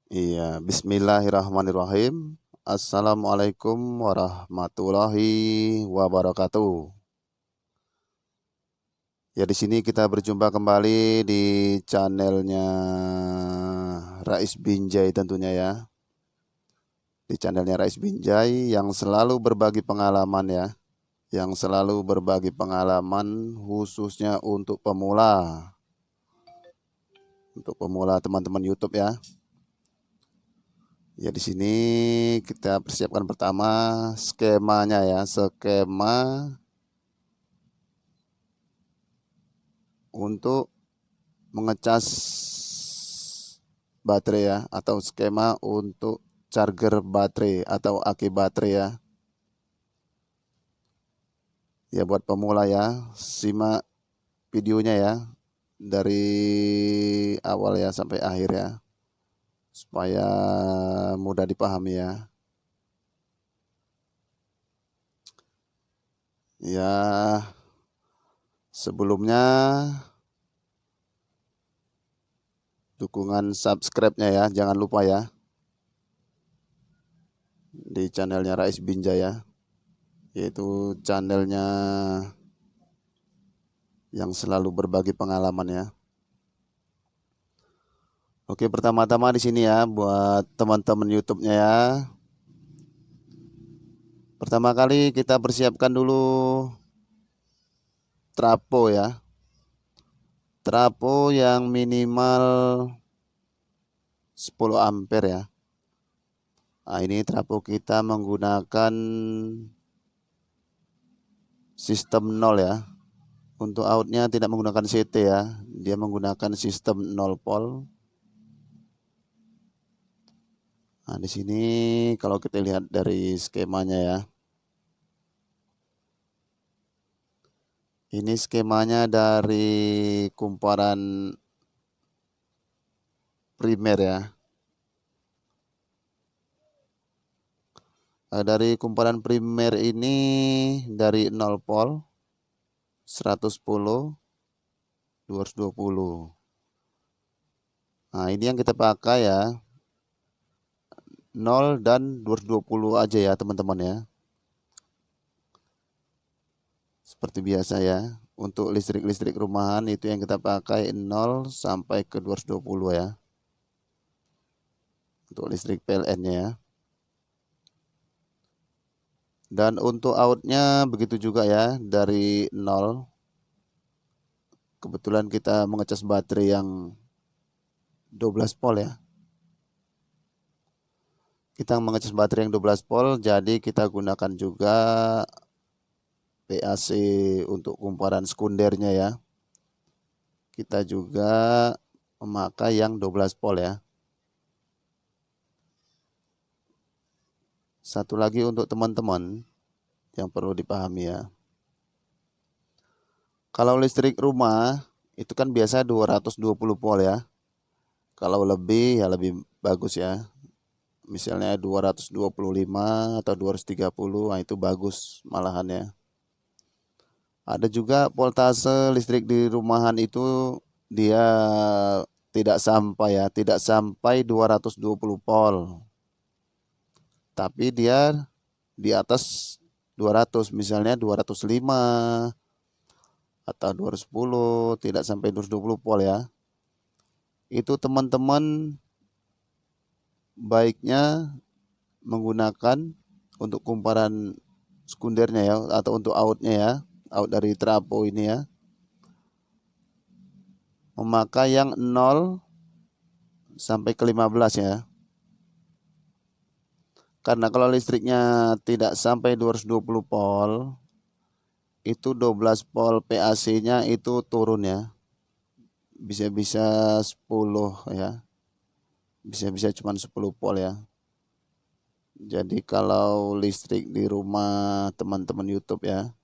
Iya, bismillahirrahmanirrahim. Assalamualaikum warahmatullahi wabarakatuh. Ya, di sini kita berjumpa kembali di channelnya Rais Binjai tentunya ya. Di channelnya Rais Binjai yang selalu berbagi pengalaman ya. Yang selalu berbagi pengalaman khususnya untuk pemula. Untuk pemula teman-teman YouTube ya. Ya, di sini kita persiapkan pertama skemanya ya, skema untuk mengecas baterai ya, atau skema untuk charger baterai atau aki baterai ya. Ya, buat pemula ya, simak videonya ya dari awal ya sampai akhir ya, supaya mudah dipahami ya. Ya, sebelumnya dukungan subscribe-nya ya, jangan lupa ya, di channelnya Rais Binjaya, yaitu channelnya yang selalu berbagi pengalaman ya. Oke, pertama-tama di sini ya buat teman-teman YouTube-nya ya. Pertama kali kita persiapkan dulu trapo ya. Trapo yang minimal 10 ampere ya. Nah, ini trapo kita menggunakan sistem 0 ya. Untuk outnya tidak menggunakan CT ya. Dia menggunakan sistem 0 volt. Nah, di sini kalau kita lihat dari skemanya ya. Ini skemanya dari kumparan primer ya. Dari kumparan primer ini dari 0 volt, 110, 220. Nah, ini yang kita pakai ya. 0 dan 220 aja ya teman-teman ya. Seperti biasa ya. Untuk listrik-listrik rumahan itu yang kita pakai 0 sampai ke 220 ya. Untuk listrik PLN-nya ya. Dan untuk outnya begitu juga ya, dari 0. Kebetulan kita mengecas baterai yang 12 volt ya. Kita mengecas baterai yang 12 volt, jadi kita gunakan juga PAC untuk kumparan sekundernya ya. Kita juga memakai yang 12 volt ya. Satu lagi untuk teman-teman yang perlu dipahami ya. Kalau listrik rumah itu kan biasa 220 volt ya. Kalau lebih ya lebih bagus ya. Misalnya 225 atau 230, nah itu bagus malahan ya. Ada juga voltase listrik di rumahan itu dia tidak sampai ya, tidak sampai 220 volt. Tapi dia di atas 200, misalnya 205 atau 210, tidak sampai 220 volt ya. Itu teman-teman baiknya menggunakan untuk kumparan sekundernya ya, atau untuk outnya ya, out dari trapo ini ya, memakai yang 0 sampai ke 15 ya. Karena kalau listriknya tidak sampai 220 volt, itu 12 volt PAC-nya itu turun ya. Bisa-bisa 10 ya. Bisa-bisa cuma 10 volt ya. Jadi kalau listrik di rumah teman-teman YouTube ya,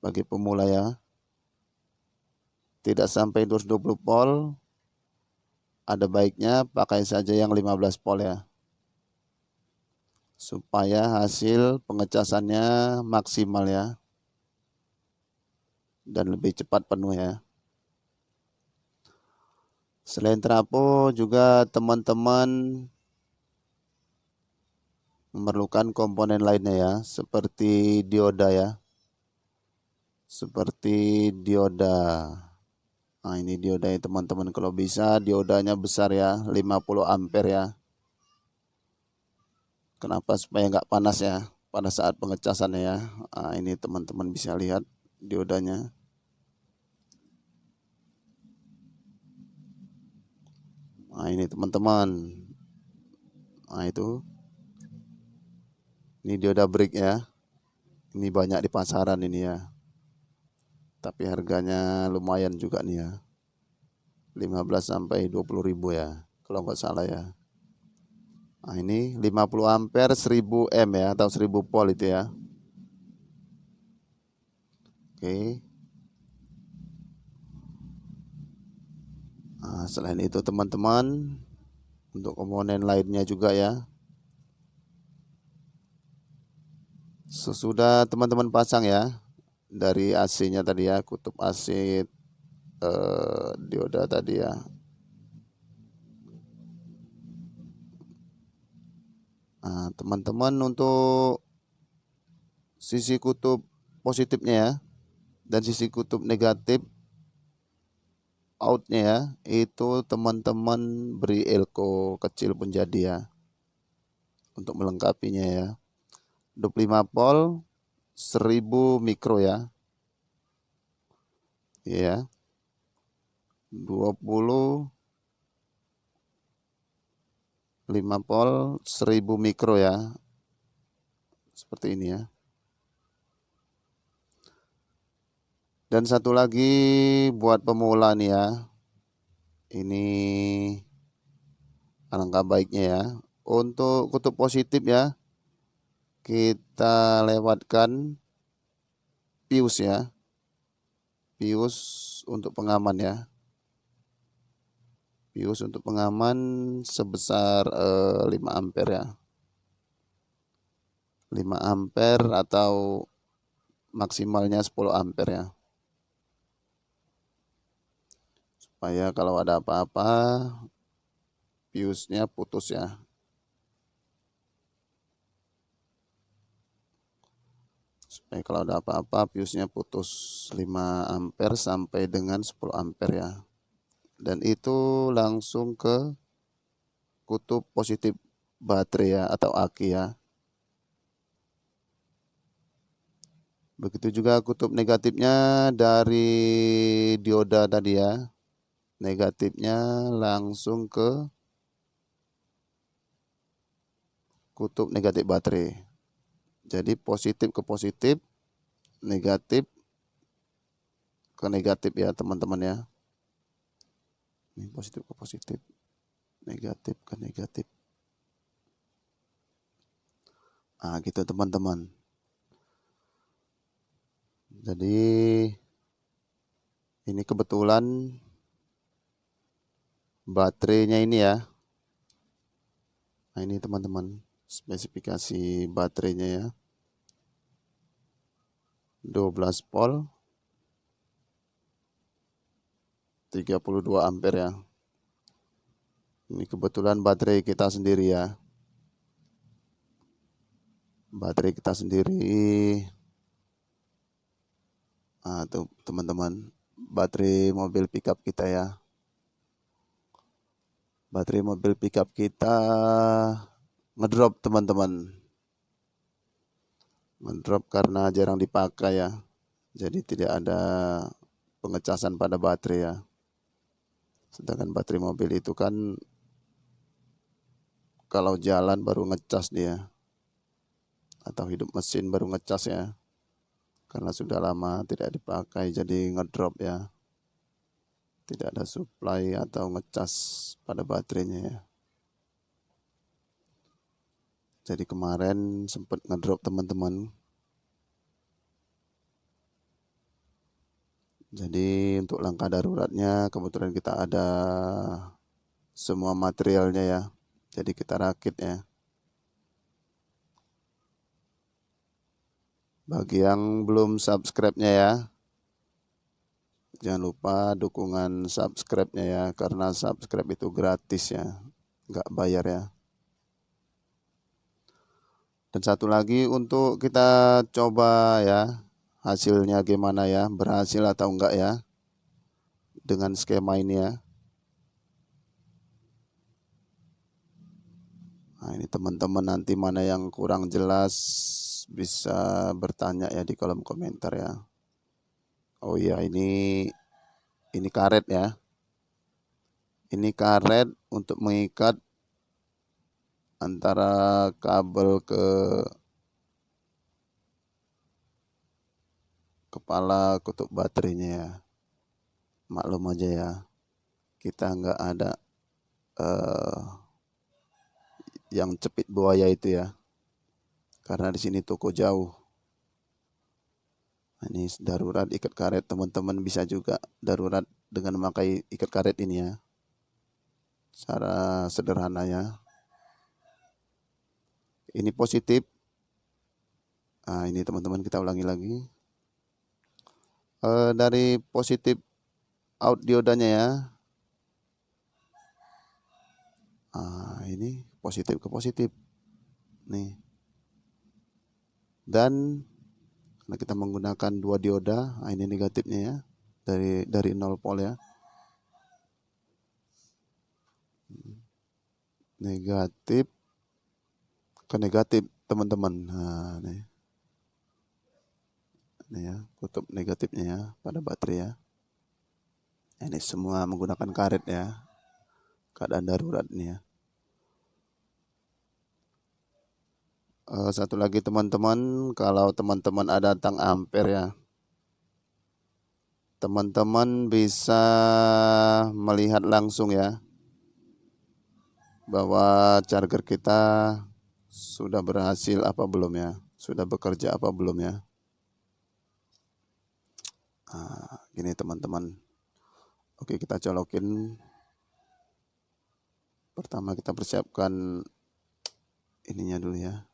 bagi pemula ya, tidak sampai 220 volt, ada baiknya pakai saja yang 15 volt ya. Supaya hasil pengecasannya maksimal ya. Dan lebih cepat penuh ya. Selain trafo juga teman-teman memerlukan komponen lainnya ya, seperti dioda ya. Seperti dioda. Nah, ini diodanya teman-teman, kalau bisa diodanya besar ya, 50 ampere ya. Kenapa? Supaya nggak panas ya pada saat pengecasannya ya. Nah, ini teman-teman bisa lihat diodanya. Nah, ini teman-teman. Nah, itu. Ini dioda brick ya. Ini banyak di pasaran ini ya. Tapi harganya lumayan juga nih ya. 15 sampai 20 ribu ya, kalau nggak salah ya. Nah, ini 50 ampere 1000 M ya, atau 1000 volt itu ya. Oke. Nah, selain itu teman-teman, untuk komponen lainnya juga ya. Sesudah teman-teman pasang ya, dari AC-nya tadi ya, kutub AC dioda tadi ya. Nah, teman-teman, untuk sisi kutub positifnya ya, dan sisi kutub negatif outnya ya, itu teman-teman beri elko kecil pun jadi ya, untuk melengkapinya ya. 25 volt 1000 mikro ya. Ya. 25 volt 1000 mikro ya. Seperti ini ya. Dan satu lagi buat pemula nih ya. Ini alangkah baiknya ya. Untuk kutub positif ya, kita lewatkan fuse ya. Fuse untuk pengaman ya. Fuse untuk pengaman sebesar 5 ampere ya. 5 ampere atau maksimalnya 10 ampere ya. Supaya kalau ada apa-apa fuse-nya putus ya. Supaya kalau ada apa-apa fuse-nya putus, 5 ampere sampai dengan 10 ampere ya. Dan itu langsung ke kutub positif baterai ya, atau aki ya. Begitu juga kutub negatifnya dari dioda tadi ya. Negatifnya langsung ke kutub negatif baterai. Jadi positif ke positif, negatif ke negatif ya teman-teman ya. Ini positif ke positif, negatif ke negatif. Nah, gitu teman-teman. Jadi ini kebetulan baterainya ini ya. Nah, ini teman-teman, spesifikasi baterainya ya. 12 volt 32 ampere ya. Ini kebetulan baterai kita sendiri ya. Baterai kita sendiri. Nah, tuh teman-teman, baterai mobil pickup kita ya. Baterai mobil pickup kita ngedrop teman-teman. Ngedrop karena jarang dipakai ya. Jadi tidak ada pengecasan pada baterai ya. Sedangkan baterai mobil itu kan kalau jalan baru ngecas dia, atau hidup mesin baru ngecas ya. Karena sudah lama tidak dipakai jadi ngedrop ya. Tidak ada supply atau ngecas pada baterainya ya. Jadi kemarin sempat ngedrop teman-teman. Jadi untuk langkah daruratnya kebetulan kita ada semua materialnya ya. Jadi kita rakit ya. Bagi yang belum subscribe-nya ya, Jangan lupa dukungan subscribe-nya ya, karena subscribe itu gratis ya, nggak bayar ya. Dan satu lagi untuk kita coba ya, hasilnya gimana ya, berhasil atau enggak ya dengan skema ini ya. Nah, ini teman-teman nanti mana yang kurang jelas bisa bertanya ya di kolom komentar ya. Oh iya, ini karet ya. Ini karet untuk mengikat antara kabel ke kepala kutub baterainya ya. Maklum aja ya, kita nggak ada eh, yang cepit buaya itu ya, karena di sini toko jauh. Nah, ini darurat ikat karet, teman-teman bisa juga darurat dengan memakai ikat karet ini ya, cara sederhananya. Ini positif. Nah, ini teman-teman kita ulangi lagi. Dari positif out diodanya ya. Ini positif ke positif. Nih. Dan karena kita menggunakan dua dioda, ini negatifnya ya. Dari 0 volt ya. Negatif ke negatif, teman-teman. Nah, nih. Ini ya, kutub negatifnya ya pada baterai ya. Ini semua menggunakan karet ya. Keadaan darurat ini ya. Satu lagi teman-teman, kalau teman-teman ada tang ampere ya, teman-teman bisa melihat langsung ya bahwa charger kita sudah berhasil apa belum ya, sudah bekerja apa belum ya. Gini teman-teman. Oke, kita colokin. Pertama kita persiapkan ininya dulu ya.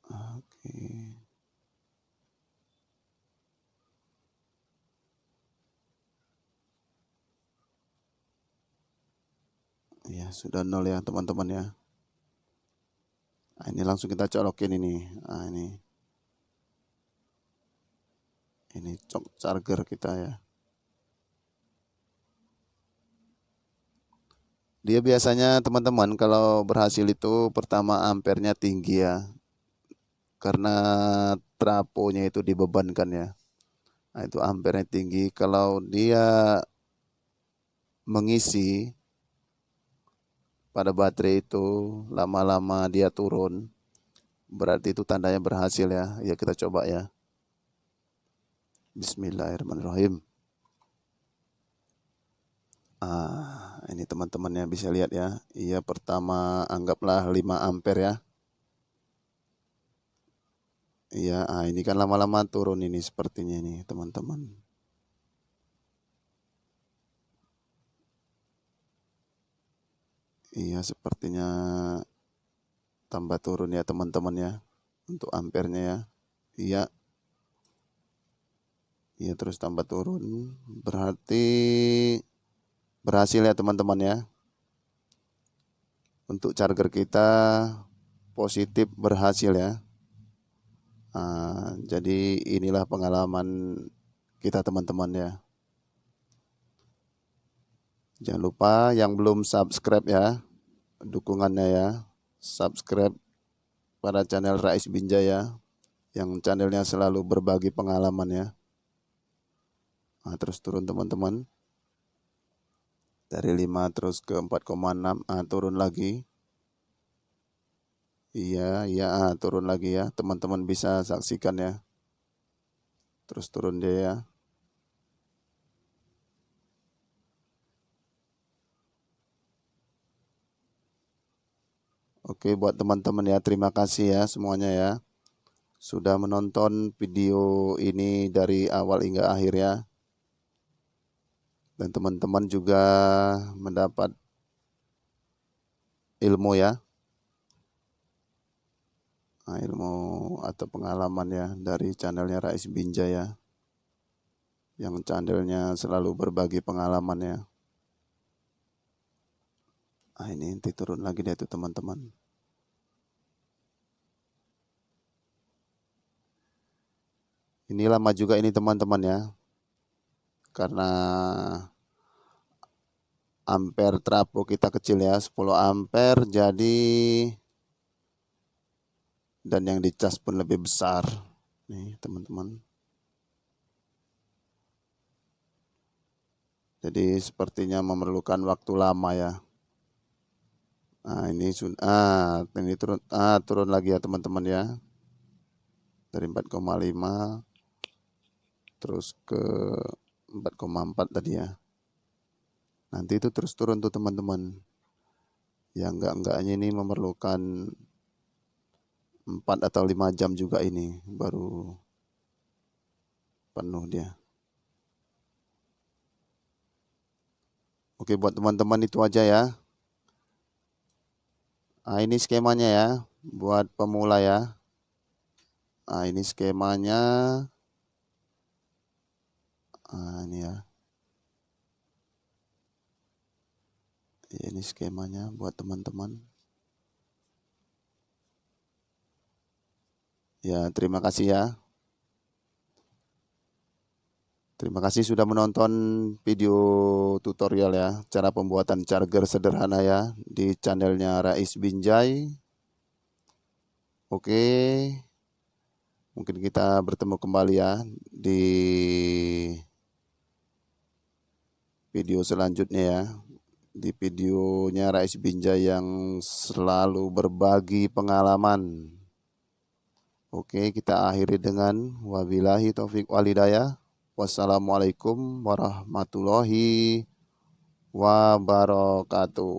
Oke. Ya, sudah 0 ya teman-teman ya. Nah, ini langsung kita colokin ini. Nah, ini charger kita ya. Dia biasanya teman-teman kalau berhasil itu pertama ampernya tinggi ya. Karena trafonya itu dibebankan ya. Nah, itu ampernya tinggi. Kalau dia mengisi pada baterai itu lama-lama dia turun, berarti itu tandanya berhasil ya. Ya kita coba ya. Bismillahirrahmanirrahim. Ini teman-temannya bisa lihat ya. Iya, pertama anggaplah 5 ampere ya. Iya, ini kan lama-lama turun ini sepertinya ini teman-teman. Iya, sepertinya tambah turun ya teman-teman ya. Untuk ampernya ya. Iya. Iya, terus tambah turun. Berarti berhasil ya teman-teman ya. Untuk charger kita positif berhasil ya. Jadi inilah pengalaman kita teman-teman ya. Jangan lupa yang belum subscribe ya, dukungannya ya. Subscribe pada channel Rais Binjaya, yang channelnya selalu berbagi pengalaman ya. Terus turun teman-teman. Dari 5 terus ke 4,6, turun lagi. Iya, turun lagi ya. Teman-teman bisa saksikan ya. Terus turun dia ya. Oke, buat teman-teman ya, terima kasih ya semuanya ya. Sudah menonton video ini dari awal hingga akhir ya. Dan teman-teman juga mendapat ilmu ya. Ilmu atau pengalaman ya dari channelnya Rais Binjaya. yang channelnya selalu berbagi pengalaman ya. Ah, ini nanti turun lagi deh tuh teman-teman. Ini lama juga ini teman-teman ya. Karena ampere trafo kita kecil ya, 10 ampere jadi, dan yang dicas pun lebih besar. Nih teman-teman. Jadi sepertinya memerlukan waktu lama ya. Nah, ini turun lagi ya teman-teman ya. Dari 4,5 terus ke 4,4 tadi ya. Nanti itu terus turun tuh teman-teman. Yang enggaknya ini memerlukan 4 atau 5 jam juga ini baru penuh dia. Oke, buat teman-teman itu aja ya. Nah, ini skemanya ya, buat pemula ya. Nah, ini skemanya. Nah, ini ya. Ini skemanya buat teman-teman. Ya, terima kasih ya. Terima kasih sudah menonton video tutorial ya, cara pembuatan charger sederhana ya di channelnya Rais Binjai. Oke, mungkin kita bertemu kembali ya di video selanjutnya ya. Di videonya Rais Binjai yang selalu berbagi pengalaman. Oke, kita akhiri dengan wabillahi taufik walhidayah. Wassalamualaikum warahmatullahi wabarakatuh.